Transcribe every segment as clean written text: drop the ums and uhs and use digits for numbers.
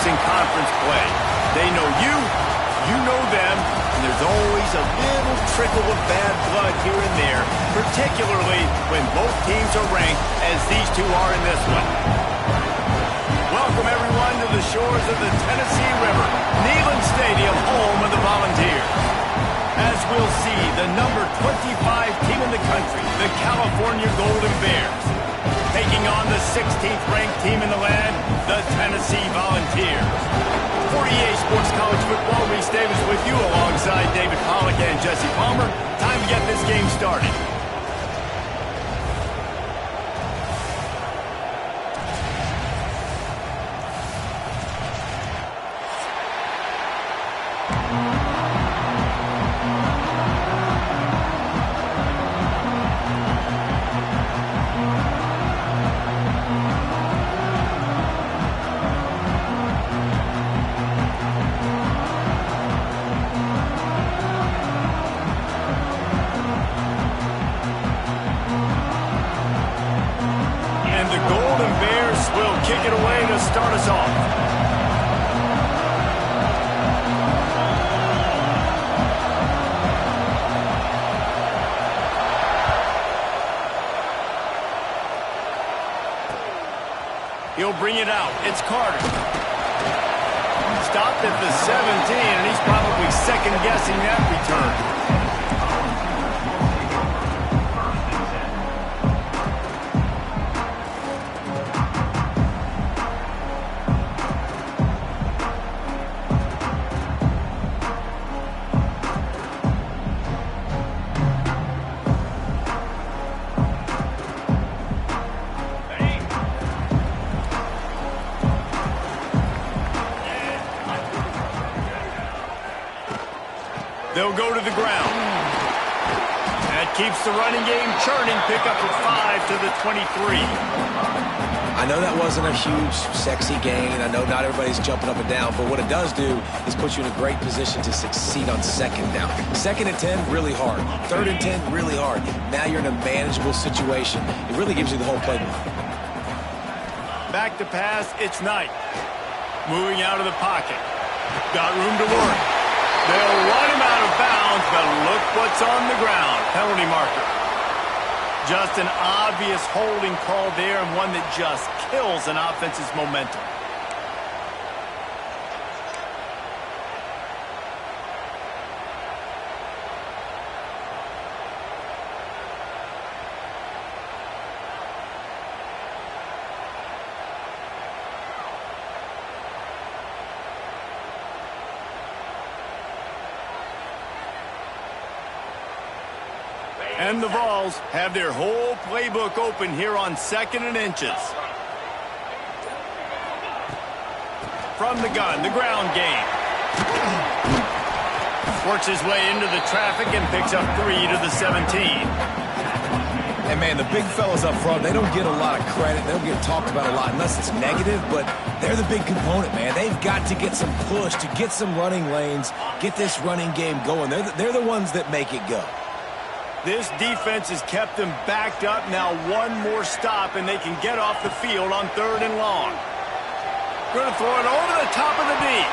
in conference play. They know you, you know them, and there's always a little trickle of bad blood here and there, particularly when both teams are ranked as these two are in this one. Welcome, everyone, to the shores of the Tennessee River, Neyland Stadium, home of the Volunteers. As we'll see, the number 25 team in the country, the California Golden Bears, taking on the 16th ranked team in the land, the Tennessee Volunteers. For EA Sports College Football, Reese Davis with you alongside David Pollack and Jesse Palmer. Time to get this game started. Kick it away to start us off. He'll bring it out. It's Carter. Stopped at the 17, and he's probably second-guessing that return. They'll go to the ground. That keeps the running game churning. Pick up at 5 to the 23. I know that wasn't a huge, sexy gain. I know not everybody's jumping up and down, but what it does do is put you in a great position to succeed on second down. Second and 10, really hard. Third and 10, really hard. Now you're in a manageable situation. It really gives you the whole playbook. Back to pass, it's Knight. Moving out of the pocket. Got room to work. They'll run him out of bounds, but look what's on the ground. Penalty marker. Just an obvious holding call there, and one that just kills an offense's momentum. And the Vols have their whole playbook open here on 2nd and inches. From the gun, the ground game. Works his way into the traffic and picks up 3 to the 17. And, man, the big fellas up front, they don't get a lot of credit. They don't get talked about a lot unless it's negative, but they're the big component, man. They've got to get some push, to get some running lanes, get this running game going. They're the ones that make it go. This defense has kept them backed up. Now one more stop, and they can get off the field on 3rd and long. Going to throw it over the top of the knee.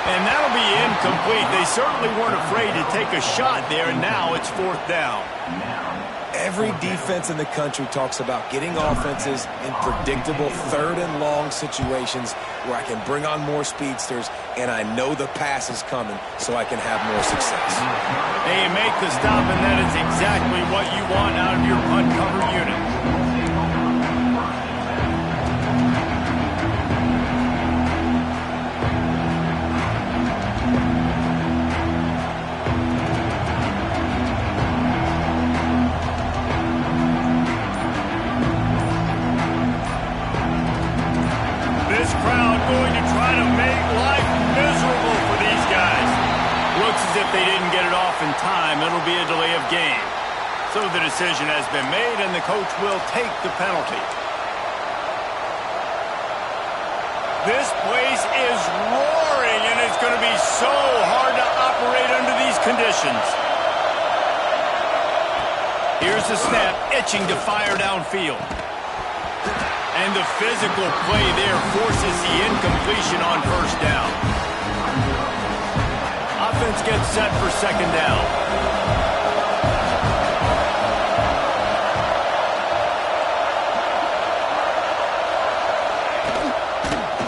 And that'll be incomplete. They certainly weren't afraid to take a shot there, and now it's 4th down. Every defense in the country talks about getting offenses in predictable 3rd and long situations where I can bring on more speedsters and I know the pass is coming so I can have more success. They make the stop, and that is exactly what you want out of your punt cover unit. Going to try to make life miserable for these guys. Looks as if they didn't get it off in time. It'll be a delay of game. So the decision has been made, and the coach will take the penalty. This place is roaring, and it's going to be so hard to operate under these conditions. Here's the snap, itching to fire downfield. And the physical play there forces the incompletion on first down. Offense gets set for second down.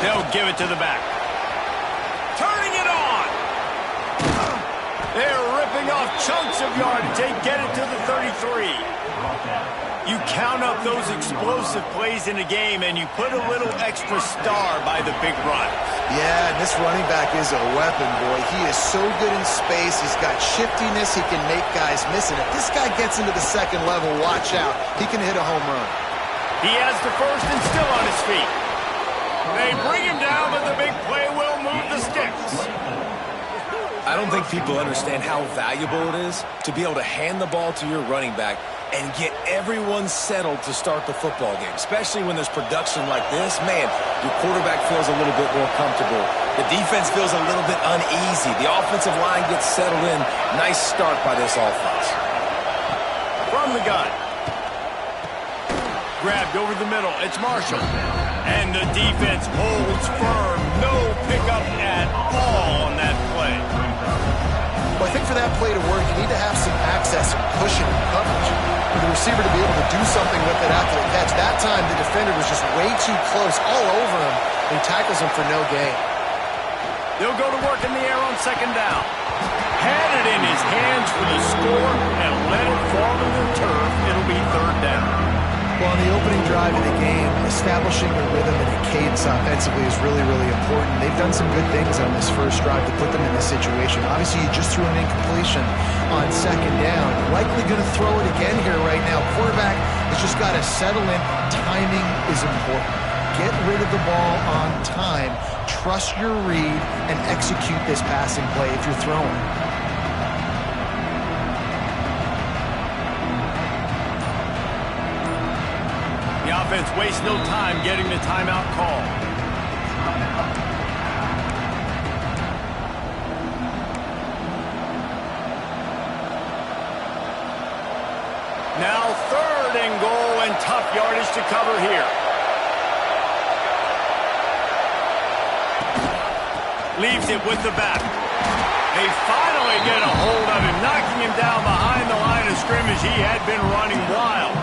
They'll give it to the back. Turning it on. They're ripping off chunks of yardage. They get it to the 33. You count up those explosive plays in a game, and you put a little extra star by the big run. Yeah, and this running back is a weapon, boy. He is so good in space. He's got shiftiness. He can make guys miss. And if this guy gets into the second level, watch out. He can hit a home run. He has the first and still on his feet. They bring him down, but the big play will move the sticks. I don't think people understand how valuable it is to be able to hand the ball to your running back and get everyone settled to start the football game, especially when there's production like this. Man, your quarterback feels a little bit more comfortable. The defense feels a little bit uneasy. The offensive line gets settled in. Nice start by this offense. From the gun. Grabbed over the middle. It's Marshall. And the defense holds firm. No pickup at all on that play. Well, I think for that play to work, you need to have some access and pushing and coverage. For the receiver to be able to do something with it after the catch. That time, the defender was just way too close, all over him, and he tackles him for no gain. They'll go to work in the air on second down. Had it in his hands for the score and let it fall to the turf. It'll be third down. Well, in the opening drive of the game, establishing a rhythm and a cadence offensively is really, really important. They've done some good things on this first drive to put them in this situation. Obviously, you just threw an incompletion on second down. Likely going to throw it again here right now. Quarterback has just got to settle in. Timing is important. Get rid of the ball on time. Trust your read and execute this passing play if you're throwing. Offense wastes no time getting the timeout call. Now third and goal and tough yardage to cover here. Leaves it with the back. They finally get a hold of him, knocking him down behind the line of scrimmage. He had been running wild.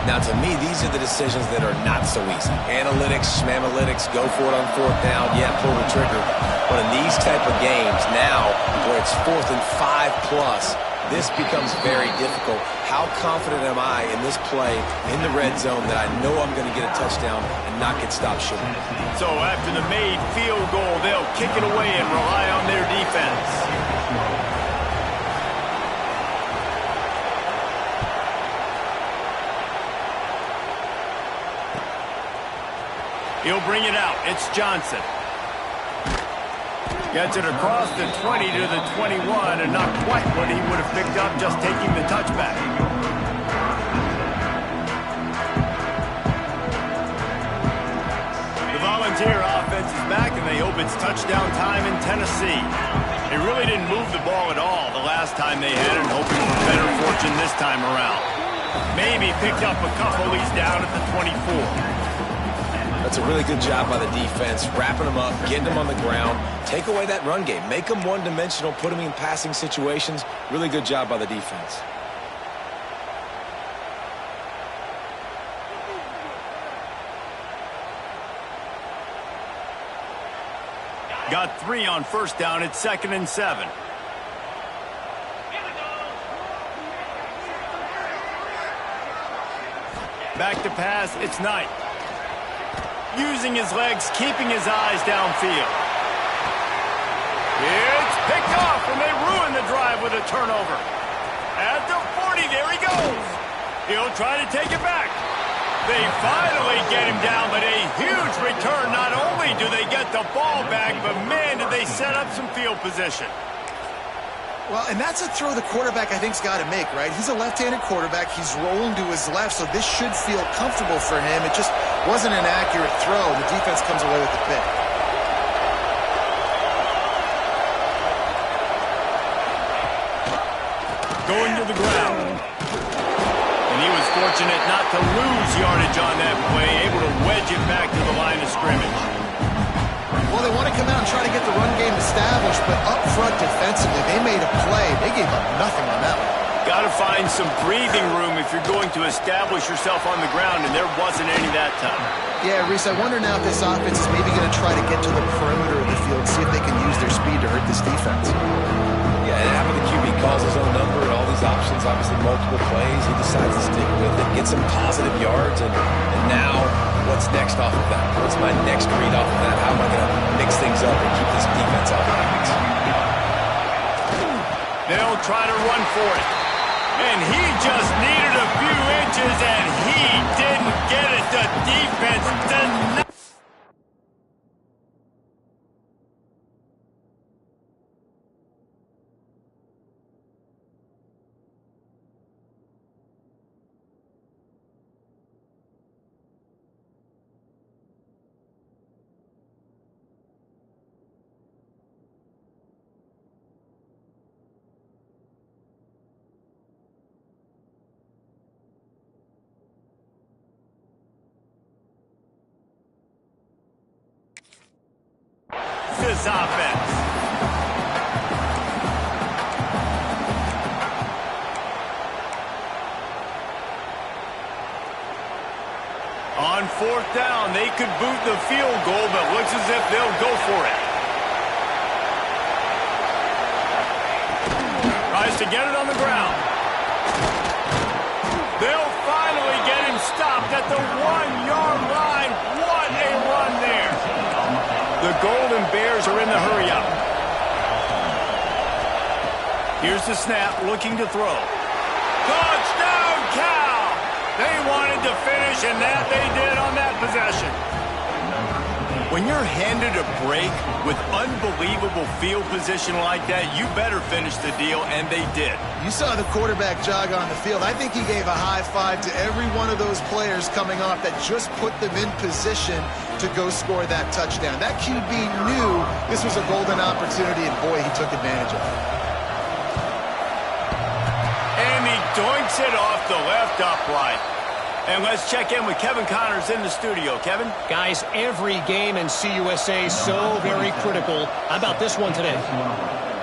Now, to me, these are the decisions that are not so easy. Analytics, schmanalytics, go for it on fourth down, yeah, pull the trigger. But in these type of games, now, where it's 4th and 5+, this becomes very difficult. How confident am I in this play in the red zone that I know I'm going to get a touchdown and not get stopped short? So after the made field goal, they'll kick it away and rely on their defense. He'll bring it out. It's Johnson. Gets it across the 20 to the 21, and not quite what he would have picked up just taking the touchback. The Volunteer offense is back, and they hope it's touchdown time in Tennessee. They really didn't move the ball at all the last time they had it, hoping for better fortune this time around. Maybe picked up a couple. He's down at the 24. That's a really good job by the defense, wrapping them up, getting them on the ground. Take away that run game. Make them one-dimensional, put them in passing situations. Really good job by the defense. Got 3 on first down. It's 2nd and 7. Back to pass. It's Knight. Using his legs, keeping his eyes downfield. It's picked off, and they ruin the drive with a turnover. At the 40, there he goes. He'll try to take it back. They finally get him down, but a huge return. Not only do they get the ball back, but man, did they set up some field position. Well, and that's a throw the quarterback, I think, has got to make, right? He's a left-handed quarterback. He's rolling to his left, so this should feel comfortable for him. It just wasn't an accurate throw. The defense comes away with the pick. Going to the ground. And he was fortunate not to lose yardage on that play, able to wedge it back to the line of scrimmage. Well, they want to come out and try to get the run game established, but up front defensively, they made a play. They gave up nothing on that one. Got to find some breathing room if you're going to establish yourself on the ground, and there wasn't any that time. Yeah, Reese, I wonder now if this offense is maybe going to try to get to the perimeter of the field, see if they can use their speed to hurt this defense. Yeah, and having the QB calls his own number and all these options, obviously multiple plays, he decides to stick with it, get some positive yards, and now what's next off of that? What's my next read off of that? How am I going to mix things up and keep this defense off balance? They'll try to run for it. And he just needed a few inches, and he didn't get it. The defense denied. This offense. On fourth down, they could boot the field goal, but looks as if they'll go for it. Tries to get it on the ground. They'll finally get him stopped at the 1-yard line. What a run there. The Golden Bears are in the hurry-up. Here's the snap, looking to throw. Touchdown, Cal! They wanted to finish, and that they did on that possession. When you're handed a break with unbelievable field position like that, you better finish the deal, and they did. You saw the quarterback jog on the field. I think he gave a high five to every one of those players coming off that just put them in position to go score that touchdown. That QB knew this was a golden opportunity, and boy, he took advantage of it. And he doinks it off the left upright. And let's check in with Kevin Connors in the studio. Kevin? Guys, every game in CUSA is so very critical. How about this one today?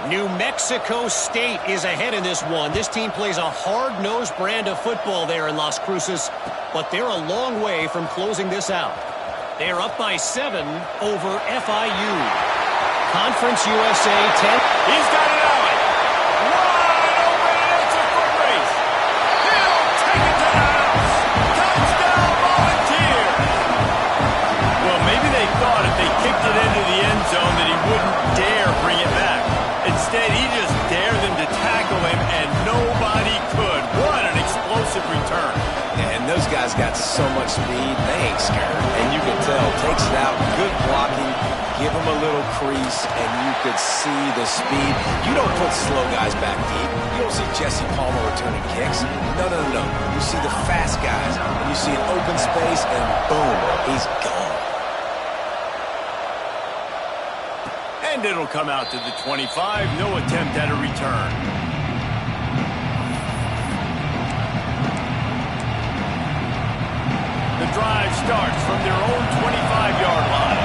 New Mexico State is ahead in this one. This team plays a hard-nosed brand of football there in Las Cruces, but they're a long way from closing this out. They're up by 7 over FIU. Conference USA 10. He's got it out. Wide open, and it's a foot race. He'll take it to the house. Touchdown, Volunteer. Well, maybe they thought if they kicked it into the end zone that he wouldn't dare bring it back. Instead, he just dared them to tackle him, and nobody could. What an explosive return. And those guys got so much speed, they ain't scared. And you can tell, takes it out, good blocking, give them a little crease, and you could see the speed. You don't put slow guys back deep. You don't see Jesse Palmer returning kicks. No, no, no. You see the fast guys, and you see an open space, and boom, he's gone. And it'll come out to the 25. No attempt at a return. The drive starts from their own 25-yard line.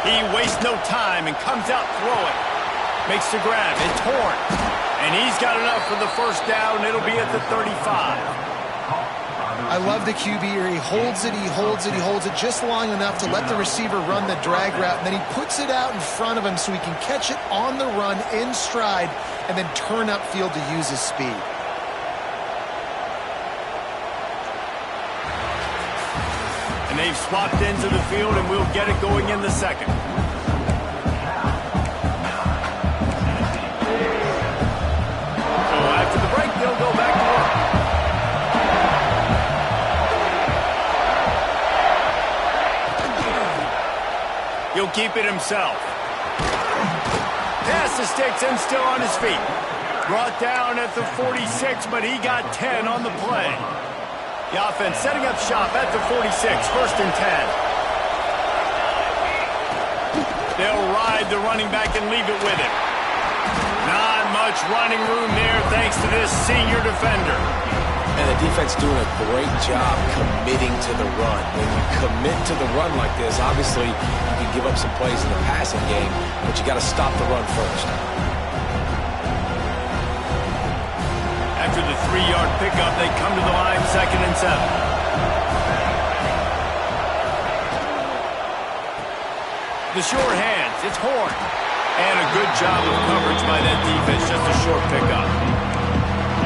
He wastes no time and comes out throwing. Makes the grab and torn. And he's got enough for the first down. It'll be at the 35. I love the QB here. He holds it, he holds it, he holds it just long enough to let the receiver run the drag route, and then he puts it out in front of him so he can catch it on the run in stride and then turn upfield to use his speed. And they've swapped into the field, and we'll get it going in the second. So after the break, they'll go back to work. He'll keep it himself. Pass the sticks and still on his feet. Brought down at the 46, but he got 10 on the play. The offense setting up shop at the 46, first and 10. They'll ride the running back and leave it with him. Not much much running room there thanks to this senior defender. And the defense doing a great job committing to the run. When you commit to the run like this, obviously you can give up some plays in the passing game, but you got to stop the run first. After the 3-yard pickup, they come to the line 2nd and 7. The short hands, it's Horn. And a good job of coverage by that defense, just a short pickup.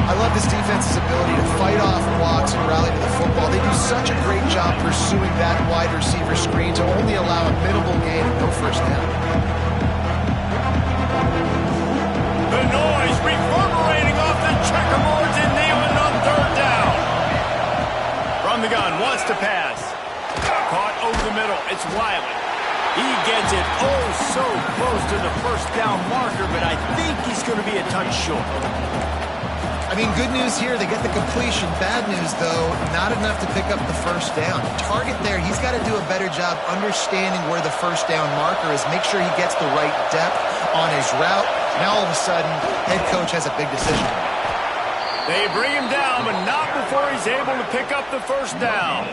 I love this defense's ability to fight off blocks and rally to the football. They do such a great job pursuing that wide receiver screen to only allow a minimal gain and no first down. The noise reverberating off the checkerboards in Neyland on 3rd down. From the gun, wants to pass. Caught over the middle, it's Wiley. He gets it so close to the first down marker, but I think he's going to be a touch short. I mean, good news here, they get the completion. Bad news, though, not enough to pick up the first down. Target there, he's got to do a better job understanding where the first down marker is, make sure he gets the right depth on his route. Now, all of a sudden, head coach has a big decision. They bring him down, but not before he's able to pick up the first down.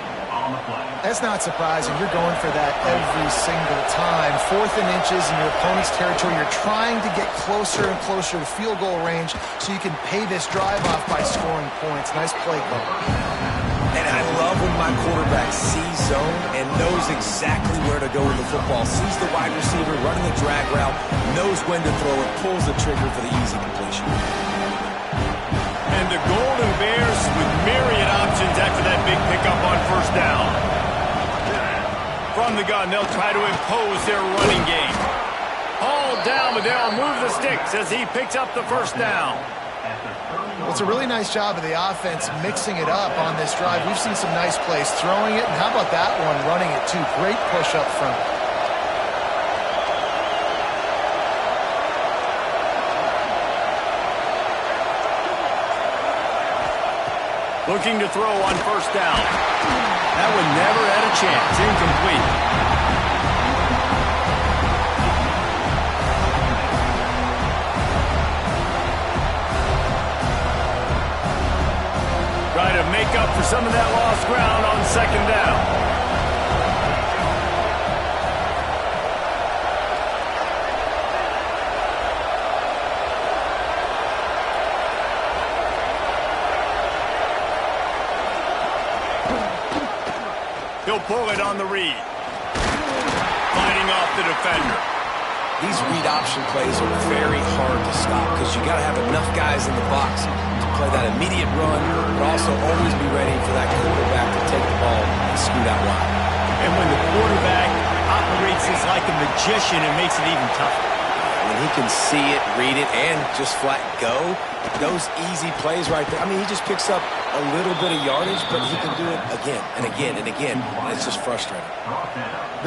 That's not surprising. You're going for that every single time. 4th and inches in your opponent's territory. You're trying to get closer and closer to field goal range so you can pay this drive off by scoring points. Nice play, Cole. And I love when my quarterback sees zone and knows exactly where to go with the football. Sees the wide receiver running the drag route, knows when to throw it, pulls the trigger for the easy completion. And the Golden Bears with myriad options after that big pickup on first down. From the gun, they'll try to impose their running game. Hauled down, but they'll move the sticks as he picks up the first down. Well, it's a really nice job of the offense mixing it up on this drive. We've seen some nice plays throwing it, and how about that one running it too? Great push up front. Looking to throw on first down. That one never had a chance. Incomplete. Try to make up for some of that lost ground on 2nd down. He'll pull it on the read. Fighting off the defender. These read option plays are very hard to stop because you got to have enough guys in the box to play that immediate run, but also always be ready for that quarterback to take the ball and scoot out wide. And when the quarterback operates as like a magician, it makes it even tougher. When he can see it, read it, and just flat go, those easy plays right there. I mean, he just picks up a little bit of yardage, but he can do it again and again and again. And it's just frustrating.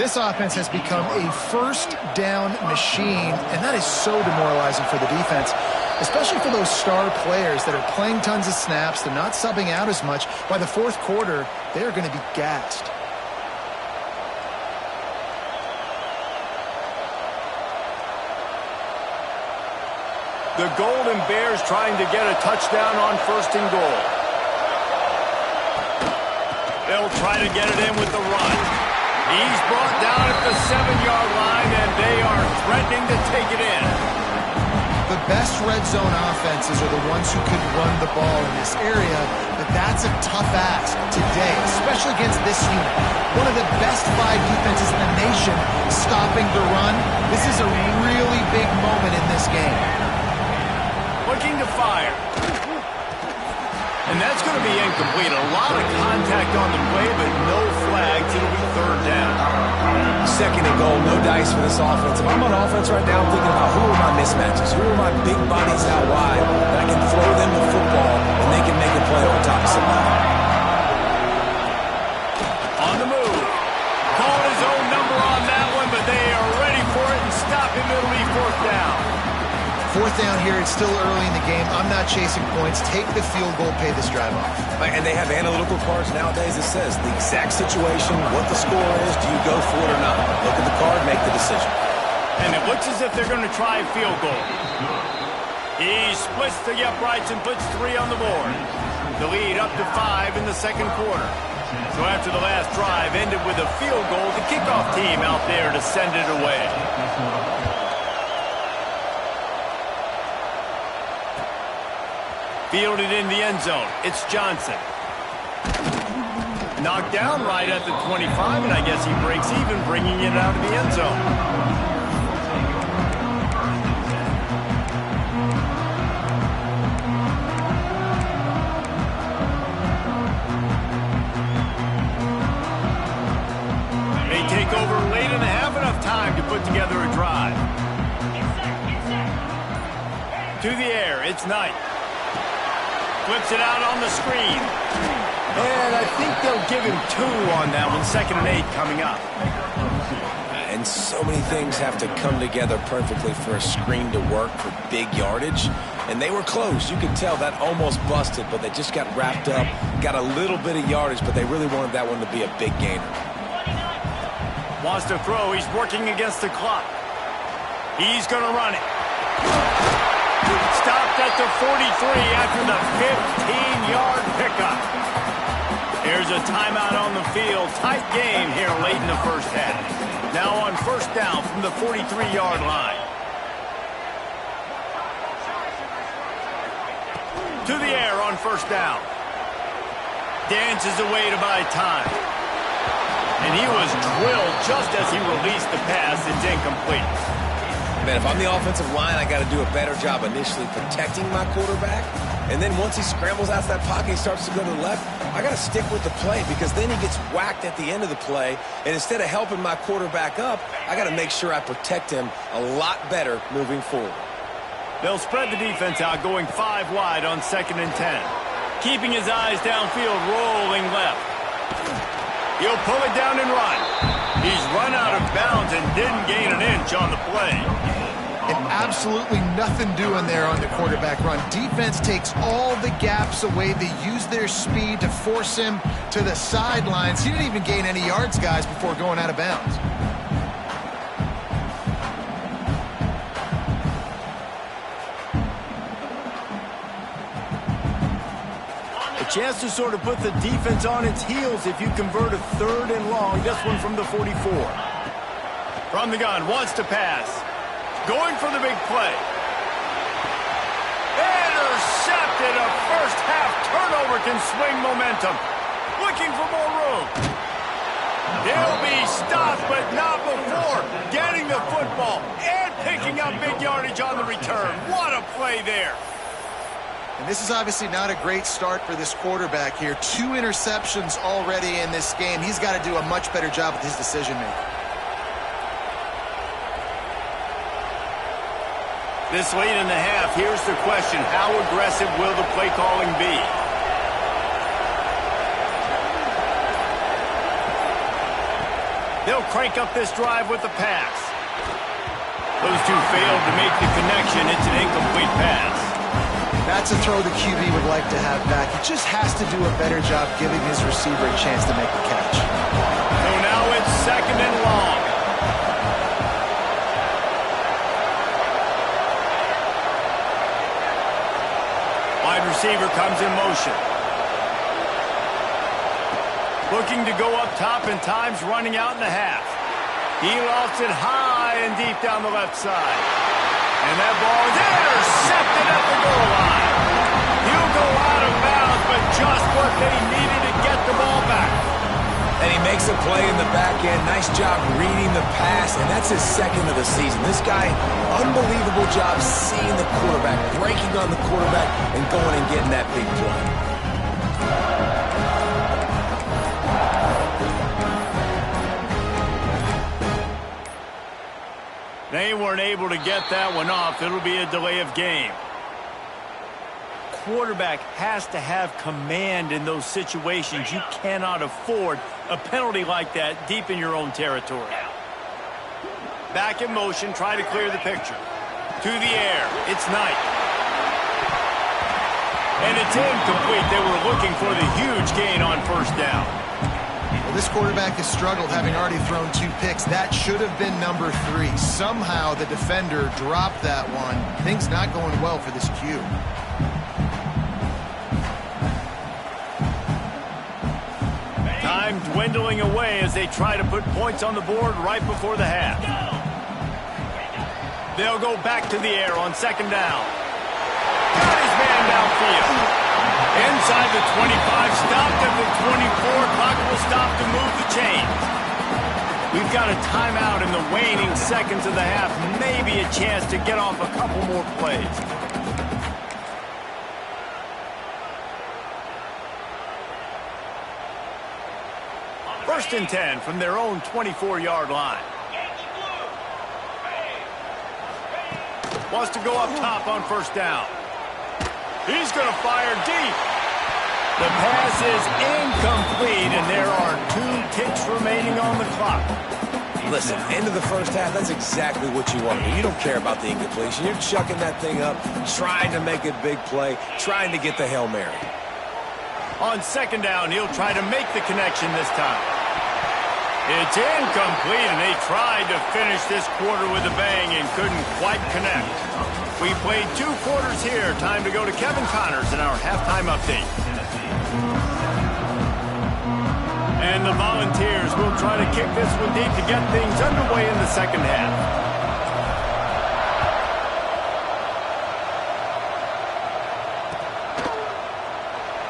This offense has become a first down machine, and that is so demoralizing for the defense, especially for those star players that are playing tons of snaps. They're not subbing out as much. By the 4th quarter, they are going to be gassed. The Golden Bears trying to get a touchdown on 1st and goal. They'll try to get it in with the run. He's brought down at the 7-yard line, and they are threatening to take it in. The best red zone offenses are the ones who can run the ball in this area, but that's a tough ask today, especially against this unit. One of the best 5 defenses in the nation stopping the run. This is a really big moment in this game. Looking to fire. And that's going to be incomplete. A lot of contact on the play, but no flags. It'll be 3rd down. 2nd and goal, no dice for this offense. If I'm on offense right now, I'm thinking about who are my mismatches, who are my big bodies out wide that I can throw them the football and they can make a play on top of somebody. On the move. Called his own number on that one, but they are ready for it and stop him. It'll be 4th down. 4th down here, it's still early in the game. I'm not chasing points. Take the field goal, pay this drive off. And they have analytical cards nowadays that says the exact situation, what the score is, do you go for it or not? Look at the card, make the decision. And it looks as if they're going to try a field goal. He splits the uprights and puts 3 on the board. The lead up to 5 in the second quarter. So after the last drive ended with a field goal, the kickoff team out there to send it away. Fielded in the end zone. It's Johnson. Knocked down right at the 25, and I guess he breaks even, bringing it out of the end zone. Take over late in the half, enough time to put together a drive. To the air, it's Knight. Flips it out on the screen. And I think they'll give him 2 on that one. 2nd and 8 coming up. And so many things have to come together perfectly for a screen to work for big yardage. And they were close. You could tell that almost busted, but they just got wrapped up, got a little bit of yardage, but they really wanted that one to be a big gainer. Wants to throw. He's working against the clock. He's going to run it. Stopped at the 43 after the 15-yard pickup. There's a timeout on the field. Tight game here late in the first half. Now on first down from the 43-yard line. To the air on first down. Dances away to buy time. And he was drilled just as he released the pass. It's incomplete. Man, if I'm the offensive line, I got to do a better job initially protecting my quarterback. And then once he scrambles out of that pocket, he starts to go to the left, I got to stick with the play because then he gets whacked at the end of the play. And instead of helping my quarterback up, I got to make sure I protect him a lot better moving forward. They'll spread the defense out, going 5 wide on 2nd and 10. Keeping his eyes downfield, rolling left. He'll pull it down and run. He's run out of bounds and didn't gain an inch on the play. And absolutely nothing doing there on the quarterback run. Defense takes all the gaps away. They use their speed to force him to the sidelines. He didn't even gain any yards, guys, before going out of bounds. Chance to sort of put the defense on its heels if you convert a 3rd and long. This one from the 44. From the gun, wants to pass. Going for the big play. Intercepted. A first half turnover can swing momentum. Looking for more room. He'll be stopped, but not before getting the football and picking up big yardage on the return. What a play there. And this is obviously not a great start for this quarterback here. 2 interceptions already in this game. He's got to do a much better job with his decision-making. This late in the half, here's the question. How aggressive will the play calling be? They'll crank up this drive with the pass. Those two failed to make the connection. It's an incomplete pass. That's a throw the QB would like to have back. He just has to do a better job giving his receiver a chance to make the catch. So now it's 2nd and long. Wide receiver comes in motion. Looking to go up top, and time's running out in the half. He lost it high and deep down the left side. And that ball is intercepted at the goal line. He'll go out of bounds, but just what they needed to get the ball back. And he makes a play in the back end. Nice job reading the pass, and that's his 2nd of the season. This guy, unbelievable job seeing the quarterback, breaking on the quarterback, and going and getting that big play. They weren't able to get that one off. It'll be a delay of game. Quarterback has to have command in those situations. You cannot afford a penalty like that deep in your own territory. Back in motion, try to clear the picture. To the air, it's Knight. And it's incomplete. They were looking for the huge gain on first down. Well, this quarterback has struggled, having already thrown 2 picks. That should have been number 3. Somehow the defender dropped that one. Things not going well for this Q. Time dwindling away as they try to put points on the board right before the half. They'll go back to the air on second down. Got his man downfield. Inside the 25, stopped at the 24. Clock will stop to move the chains. We've got a timeout in the waning seconds of the half. Maybe a chance to get off a couple more plays. First and 10 from their own 24-yard line. Wants to go up top on first down. He's going to fire deep. The pass is incomplete, and there are 2 ticks remaining on the clock. Listen, end of the first half, that's exactly what you want to do. You don't care about the incompletion. You're chucking that thing up, trying to make a big play, trying to get the Hail Mary. On second down, he'll try to make the connection this time. It's incomplete, and they tried to finish this quarter with a bang and couldn't quite connect. We played 2 quarters here. Time to go to Kevin Connors in our halftime update. And the Volunteers will try to kick this one deep to get things underway in the second half.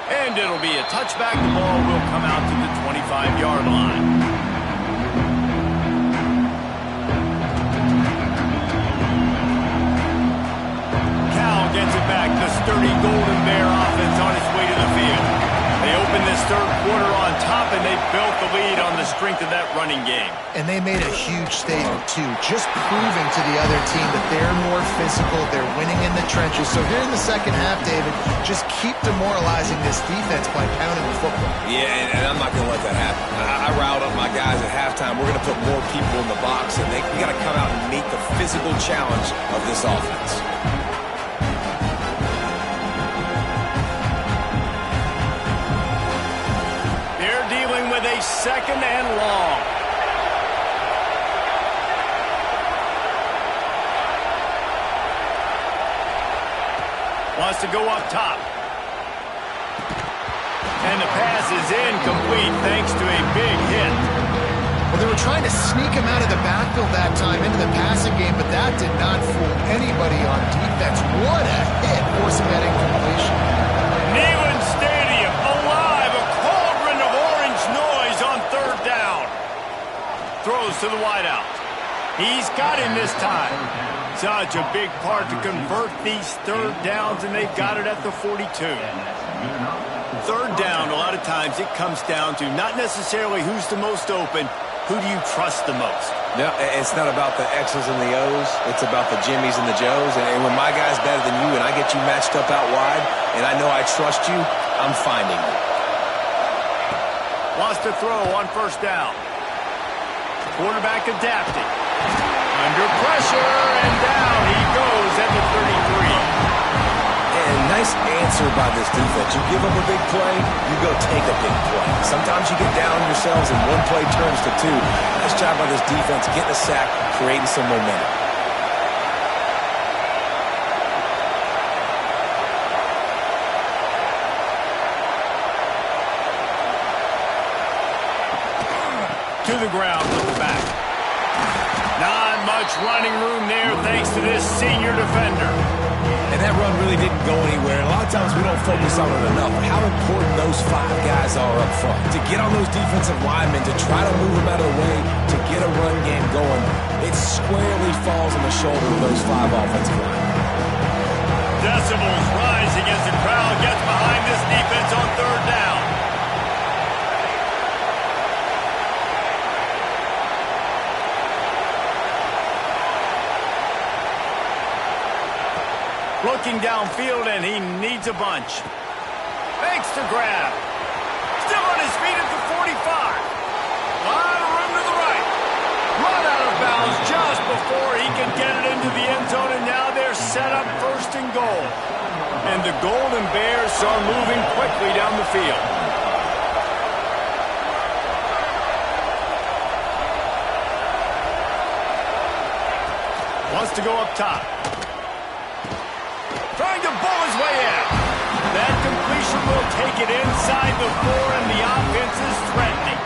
And it'll be a touchback. The ball will come out to the 25-yard line. Gets it back. The sturdy Golden Bear offense on its way to the field. They open this third quarter on top, and they built the lead on the strength of that running game. And they made a huge statement, too, just proving to the other team that they're more physical, they're winning in the trenches. So here in the second half, David, just keep demoralizing this defense by pounding the football. Yeah, and I'm not going to let that happen. I riled up my guys at halftime. We're going to put more people in the box, and we got to come out and meet the physical challenge of this offense. With a second and long. Wants to go up top. And the pass is incomplete thanks to a big hit. Well, they were trying to sneak him out of the backfield that time into the passing game, but that did not fool anybody on defense. What a hit, forcing that incompletion. Neyland Stadium alive, a cauldron of orange noise on third down. Throws to the wideout. He's got him this time. Such a big part to convert these third downs, and they've got it at the 42. Third down, a lot of times it comes down to not necessarily who's the most open, who do you trust the most? No, it's not about the X's and the O's. It's about the Jimmies and the Joes. And when my guy's better than you and I get you matched up out wide and I know I trust you, I'm finding you. Wants to throw on first down. Quarterback adapting. Under pressure, and down he goes at the 33. And nice answer by this defense. You give them a big play, you go take a big play. Sometimes you get down on yourselves and one play turns to 2. Nice job by this defense getting a sack, creating some momentum. To the ground with the back. Not much running room there thanks to this senior defender. And that run really didn't go anywhere. A lot of times we don't focus on it enough. How important those 5 guys are up front. To get on those defensive linemen, to try to move them out of the way, to get a run game going, it squarely falls on the shoulder of those 5 offensive linemen. Decibels rising as the crowd gets behind this defense on third down. Looking downfield, and he needs a bunch. Makes the grab. Still on his feet at the 45. Lot of room to the right. Run out of bounds just before he can get it into the end zone, and now they're set up first and goal. And the Golden Bears are moving quickly down the field. wants to go up top. Trying to bowl his way in. That completion will take it inside the 4, and the offense is threatening.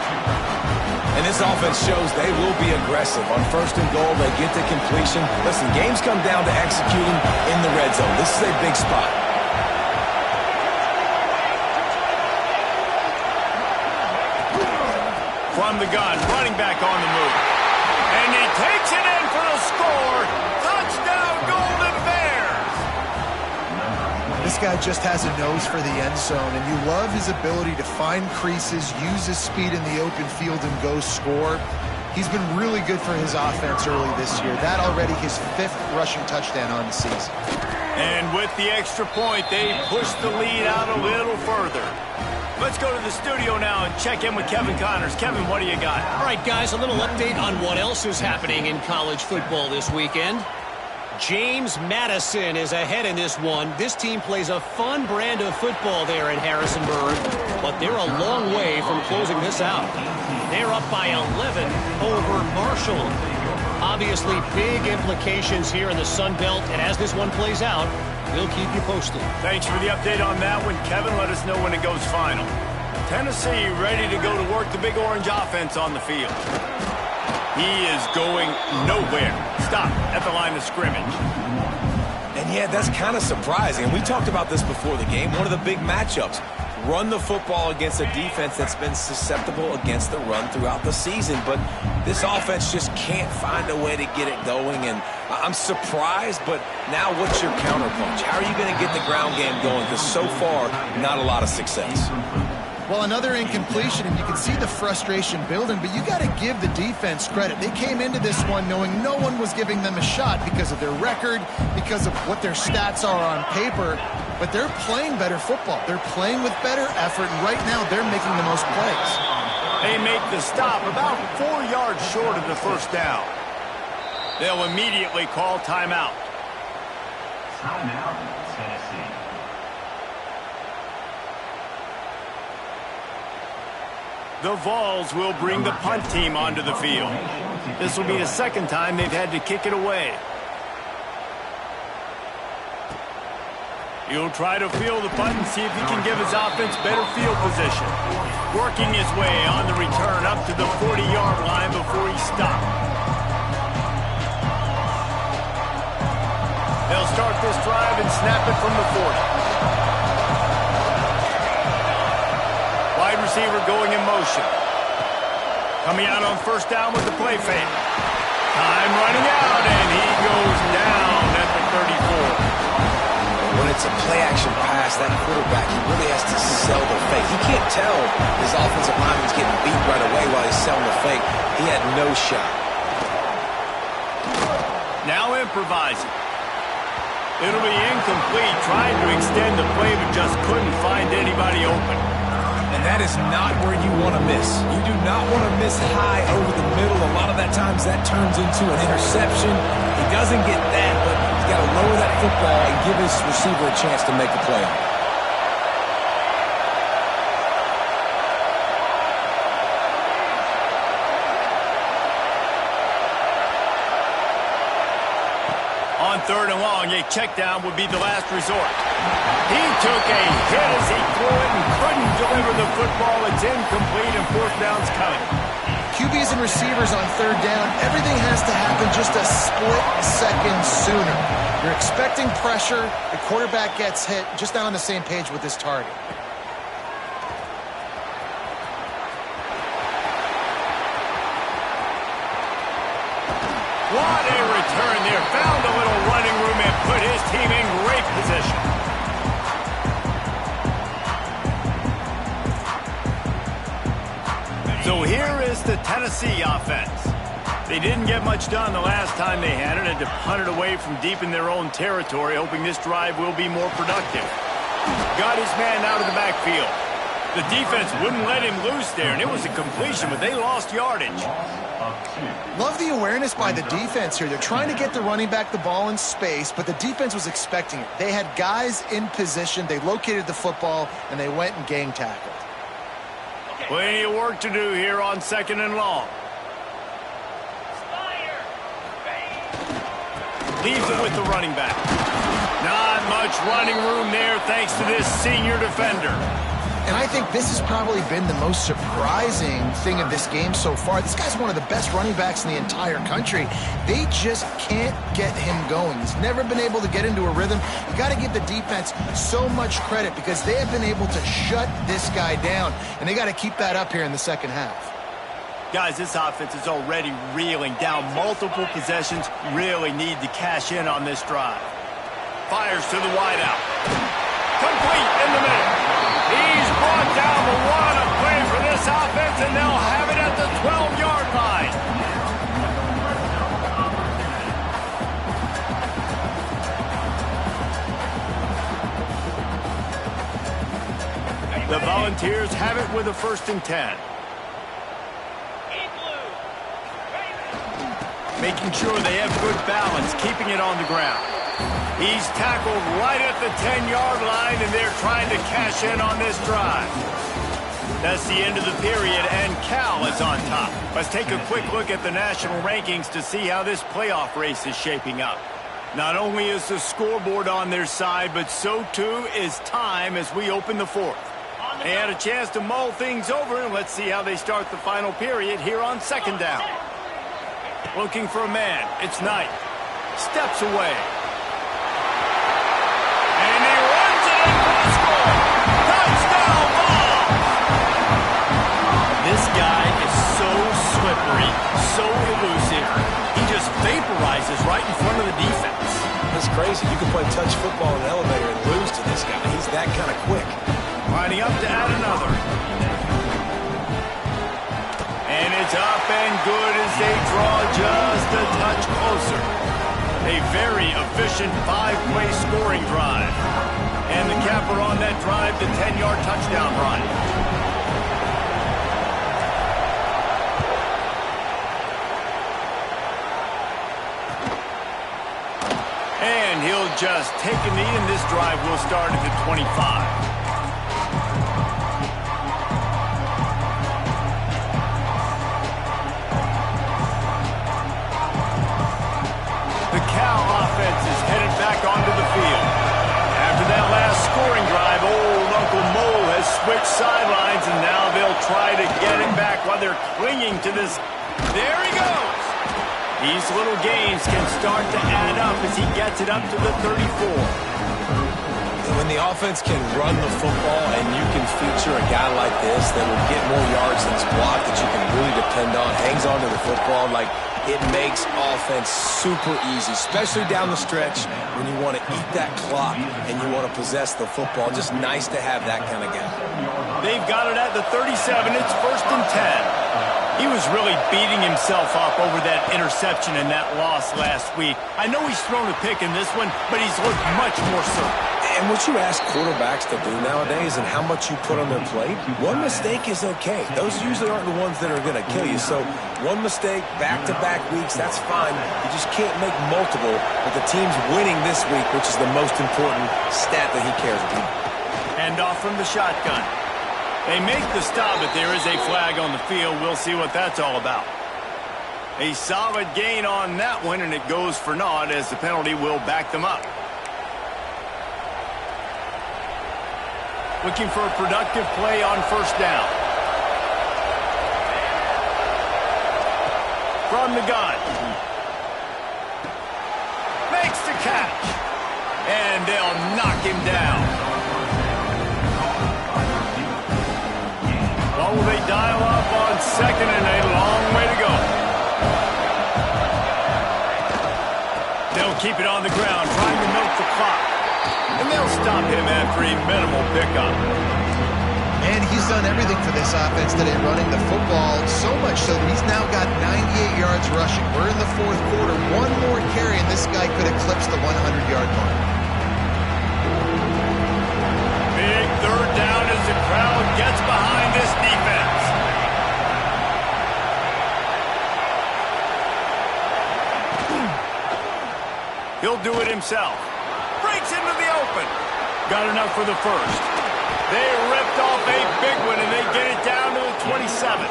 And this offense shows they will be aggressive. On 1st and goal, they get the completion. Listen, games come down to executing in the red zone. This is a big spot. From the gun, running back on the move. And he takes it in for the score. Touchdown, Golden Bears! This guy just has a nose for the end zone, and you love his ability to find creases, use his speed in the open field, and go score. He's been really good for his offense early this year. That already his 5th rushing touchdown on the season. And with the extra point, they push the lead out a little further. Let's go to the studio now and check in with Kevin Connors. Kevin, what do you got? All right, guys, a little update on what else is happening in college football this weekend. James Madison is ahead in this one. This team plays a fun brand of football there in Harrisonburg, but they're a long way from closing this out. They're up by 11 over Marshall. Obviously, big implications here in the Sun Belt, and as this one plays out, we'll keep you posted. Thanks for the update on that one, Kevin. Let us know when it goes final. Tennessee ready to go to work the Big Orange offense on the field. He is going nowhere. Stop at the line of scrimmage. And yeah, that's kind of surprising. We talked about this before the game. One of the big matchups. Run the football against a defense that's been susceptible against the run throughout the season. But this offense just can't find a way to get it going. And I'm surprised, but now what's your counterpunch? How are you going to get the ground game going? Because so far, not a lot of success. Well, another incompletion, and you can see the frustration building, but you got to give the defense credit. They came into this one knowing no one was giving them a shot because of their record, because of what their stats are on paper, but they're playing better football. They're playing with better effort, and right now they're making the most plays. They make the stop about 4 yards short of the first down. They'll immediately call timeout. Timeout, Tennessee. The Vols will bring the punt team onto the field. This will be the 2nd time they've had to kick it away. He'll try to field the punt and see if he can give his offense better field position. Working his way on the return up to the 40-yard line before he stopped. They'll start this drive and snap it from the 40. Wide receiver going in motion. Coming out on 1st down with the play fake. Time running out, and he goes down at the 34. When it's a play-action pass, that quarterback, he really has to sell the fake. He can't tell his offensive lineman's getting beat right away while he's selling the fake. He had no shot. Now improvising. It'll be incomplete, trying to extend the play, but just couldn't find anybody open. And that is not where you want to miss. You do not want to miss high over the middle. A lot of that times that turns into an interception. He doesn't get that, but he's got to lower that football and give his receiver a chance to make a play on it. On 3rd and long, a check down would be the last resort. He took a hit as he threw it and couldn't deliver the football. It's incomplete and 4th down's coming. QBs and receivers on 3rd down, everything has to happen just a split second sooner. You're expecting pressure, the quarterback gets hit, just not on the same page with his target. What a return there. Found a little running room and put his team in great position. So here is the Tennessee offense. They didn't get much done the last time they had it, and to punt it away from deep in their own territory, hoping this drive will be more productive. Got his man out of the backfield. The defense wouldn't let him loose there, and it was a completion, but they lost yardage. Love the awareness by the defense here. They're trying to get the running back the ball in space, but the defense was expecting it. They had guys in position. They located the football, and they went and gang tackled. Plenty of work to do here on 2nd and long. leaves it with the running back. Not much running room there thanks to this senior defender. And I think this has probably been the most surprising thing of this game so far. This guy's one of the best running backs in the entire country. They just can't get him going. He's never been able to get into a rhythm. You got to give the defense so much credit because they have been able to shut this guy down. And they got to keep that up here in the second half. Guys, this offense is already reeling down multiple possessions. Really need to cash in on this drive. Fires to the wideout. Complete in the middle. He's brought down the one of play for this offense, and they'll have it at the 12-yard line. The Volunteers have it with a 1st and 10. Making sure they have good balance, keeping it on the ground. He's tackled right at the 10-yard line, and they're trying to cash in on this drive. That's the end of the period, and Cal is on top. Let's take a quick look at the national rankings to see how this playoff race is shaping up. Not only is the scoreboard on their side, but so too is time as we open the 4th. They had a chance to mull things over, and let's see how they start the final period here on 2nd down. Looking for a man. It's Knight. Steps away. And he runs it and score. Touchdown ball. This guy is so slippery, so elusive. He just vaporizes right in front of the defense. That's crazy. You can play touch football in an elevator and lose to this guy. He's that kind of quick. Lining up to add another. And it's up and good as they draw just a touch closer. A very efficient 5-play scoring drive. And the capper on that drive, the 10-yard touchdown run. And he'll just take a knee, and this drive will start at the 25. Onto the field. After that last scoring drive, old Uncle Mole has switched sidelines, and now they'll try to get it back while they're clinging to this. There he goes. These little gains can start to add up as he gets it up to the 34. When the offense can run the football and you can feature a guy like this that will get more yards than his block that you can really depend on, hangs on to the football, like it makes offense super easy, especially down the stretch when you want to eat that clock and you want to possess the football. Just nice to have that kind of guy. They've got it at the 37. It's 1st and 10. He was really beating himself up over that interception and that loss last week. I know he's thrown a pick in this one, but he's looked much more certain. And what you ask quarterbacks to do nowadays and how much you put on their plate, one mistake is okay. Those usually aren't the ones that are going to kill you. So one mistake, back-to-back weeks, that's fine. You just can't make multiple, but the team's winning this week, which is the most important stat that he cares about. Hand off from the shotgun. They make the stop, but there is a flag on the field. We'll see what that's all about. A solid gain on that one, and it goes for naught as the penalty will back them up. Looking for a productive play on 1st down. From the gun. Makes the catch. And they'll knock him down. Well, will they dial up on 2nd and a long way to go? They'll keep it on the ground, trying to milk the clock. And they'll stop him after a minimal pickup. And he's done everything for this offense today, running the football, so much so that he's now got 98 yards rushing. We're in the 4th quarter. One more carry, and this guy could eclipse the 100-yard mark. Big 3rd down as the crowd gets behind this defense. He'll do it himself. Breaks into the open. Got enough for the 1st. They ripped off a big one, and they get it down to the 27.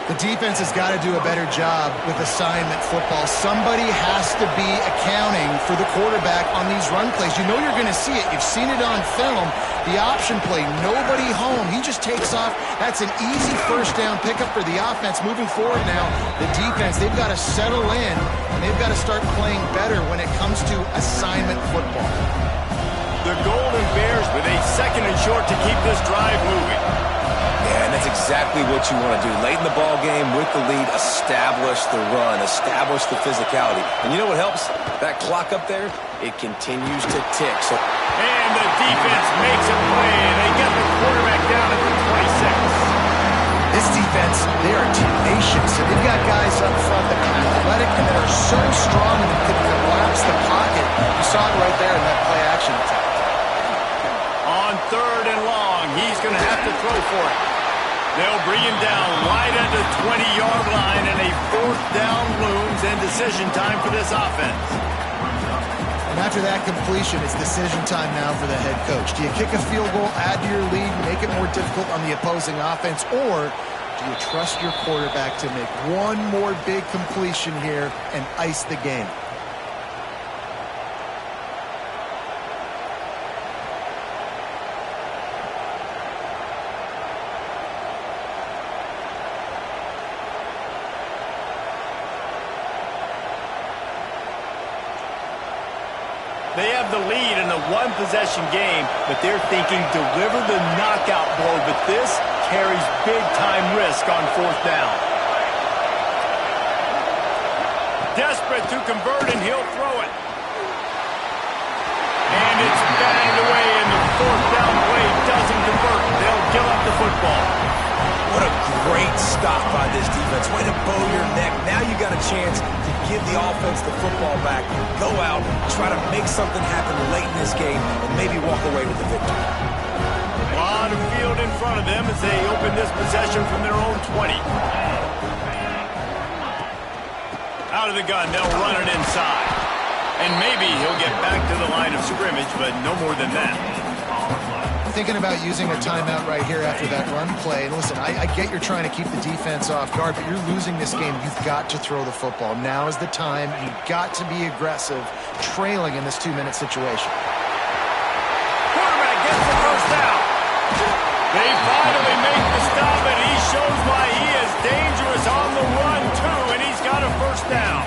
The defense has got to do a better job with assignment football. Somebody has to be accounting for the quarterback on these run plays. You know you're going to see it. You've seen it on film. The option play, nobody home. He just takes off. That's an easy first down pickup for the offense. Moving forward now, the defense, they've got to settle in, and they've got to start playing better when it comes to assignment football. The Golden Bears with a second and short to keep this drive moving. Yeah, and that's exactly what you want to do. Late in the ball game with the lead, establish the run, establish the physicality. And you know what helps? That clock up there, it continues to tick. And the defense makes a play, and they get the quarterback down at the 26. This defense, they are tenacious, and they've got guys up front that are athletic and that are so strong and that can collapse the pocket. You saw it right there in that play action attack. On third and long, he's going to have to throw for it. They'll bring him down right at the 20-yard line, and a fourth down looms, and decision time for this offense. And after that completion, it's decision time now for the head coach. Do you kick a field goal, add to your lead, make it more difficult on the opposing offense, or do you trust your quarterback to make one more big completion here and ice the game? They have the lead in a one-possession game, but they're thinking deliver the knockout blow, but this carries big-time risk on fourth down. Desperate to convert, and he'll throw it. And it's banged away, and the fourth down play doesn't convert. They'll give up the football. What a great stop by this defense. Way to bow your neck. Now you got a chance to give the offense the football back, go out, try to make something happen late in this game, and maybe walk away with the victory. A lot of field in front of them as they open this possession from their own 20. Out of the gun, they'll run it inside. And maybe he'll get back to the line of scrimmage, but no more than that. Thinking about using a timeout right here after that run play. And listen, I get you're trying to keep the defense off guard, but you're losing this game. You've got to throw the football. Now is the time. You've got to be aggressive, trailing in this 2-minute situation. Quarterback gets the first down. They finally make the stop, and he shows why he is dangerous on the run, too, and he's got a first down.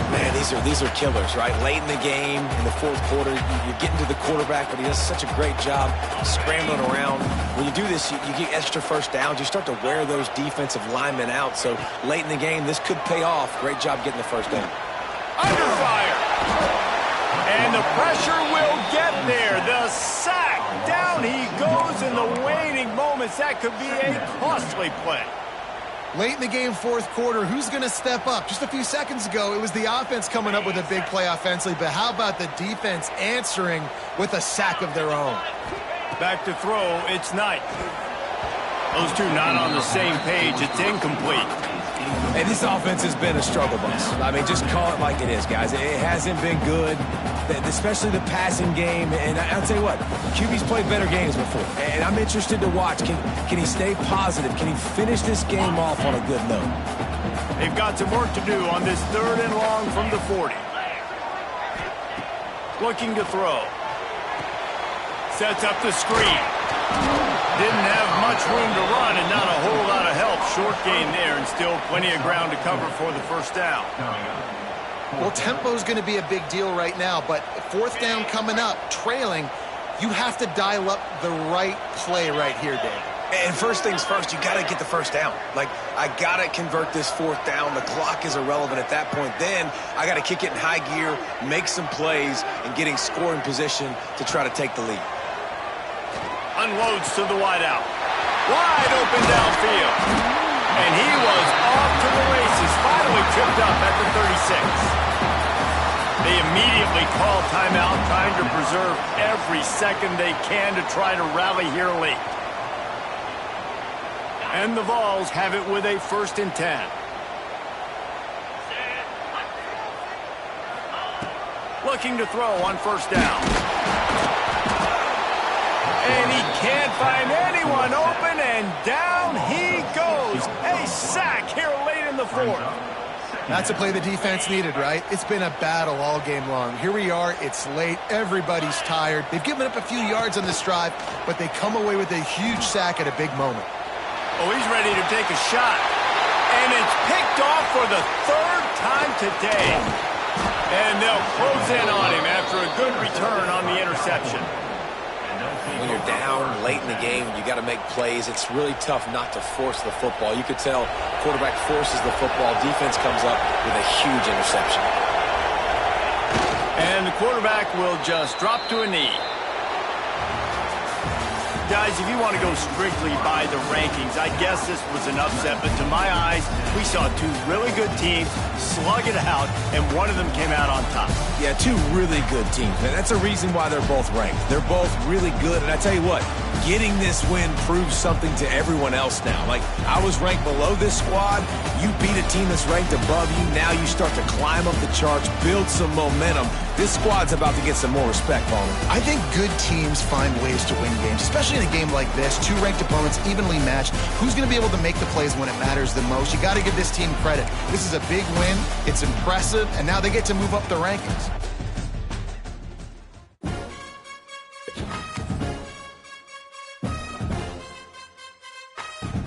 Man, these are killers, right? Late in the game, in the fourth quarter, you're getting to the quarterback, but he does such a great job scrambling around. When you do this, you get extra first downs. You start to wear those defensive linemen out. So late in the game, this could pay off. Great job getting the first down. Under fire. And the pressure will get there. The sack. Down he goes in the waning moments. That could be a costly play. Late in the game, fourth quarter, who's going to step up? Just a few seconds ago, it was the offense coming up with a big play offensively, but how about the defense answering with a sack of their own? Back to throw, it's Knight. Those two not on the same page. It's incomplete. And this offense has been a struggle bus. I mean, just call it like it is, guys. It hasn't been good, especially the passing game. And I'll tell you what, QB's played better games before. And I'm interested to watch. Can he stay positive? Can he finish this game off on a good note? They've got some work to do on this third and long from the 40. Looking to throw. Sets up the screen. Didn't have much room to run and not a whole lot of help. Short gain there and still plenty of ground to cover for the first down. Well, tempo's going to be a big deal right now, but fourth down coming up, trailing, you have to dial up the right play right here, Dave. And first things first, you got to get the first down. Like, I got to convert this fourth down. The clock is irrelevant at that point. Then I got to kick it in high gear, make some plays, and getting scoring position to try to take the lead. Unloads to the wideout. Wide open downfield. And he was off to the races. Finally tripped up at the 36. They immediately call timeout, trying to preserve every second they can to try to rally here late. And the Vols have it with a 1st and 10. Looking to throw on first down. And he can't find anyone open, and down he goes. A sack here late in the fourth. That's a play the defense needed, right? It's been a battle all game long. Here we are, it's late, everybody's tired. They've given up a few yards on this drive, but they come away with a huge sack at a big moment. Oh, he's ready to take a shot. And it's picked off for the third time today. And they'll close in on him after a good return on the interception. When you're down late in the game, you got to make plays. It's really tough not to force the football. You could tell quarterback forces the football. Defense comes up with a huge interception. And the quarterback will just drop to a knee. Guys, if you want to go strictly by the rankings, I guess this was an upset, but to my eyes, we saw two really good teams slug it out, and one of them came out on top. Yeah, two really good teams, man. That's a reason why they're both ranked. They're both really good, and I tell you what, getting this win proves something to everyone else now. Like, I was ranked below this squad. You beat a team that's ranked above you. Now you start to climb up the charts, build some momentum. This squad's about to get some more respect, Palmer. I think good teams find ways to win games, especially in a game like this. Two ranked opponents evenly matched. Who's going to be able to make the plays when it matters the most? You got to give this team credit. This is a big win. It's impressive, and now they get to move up the rankings.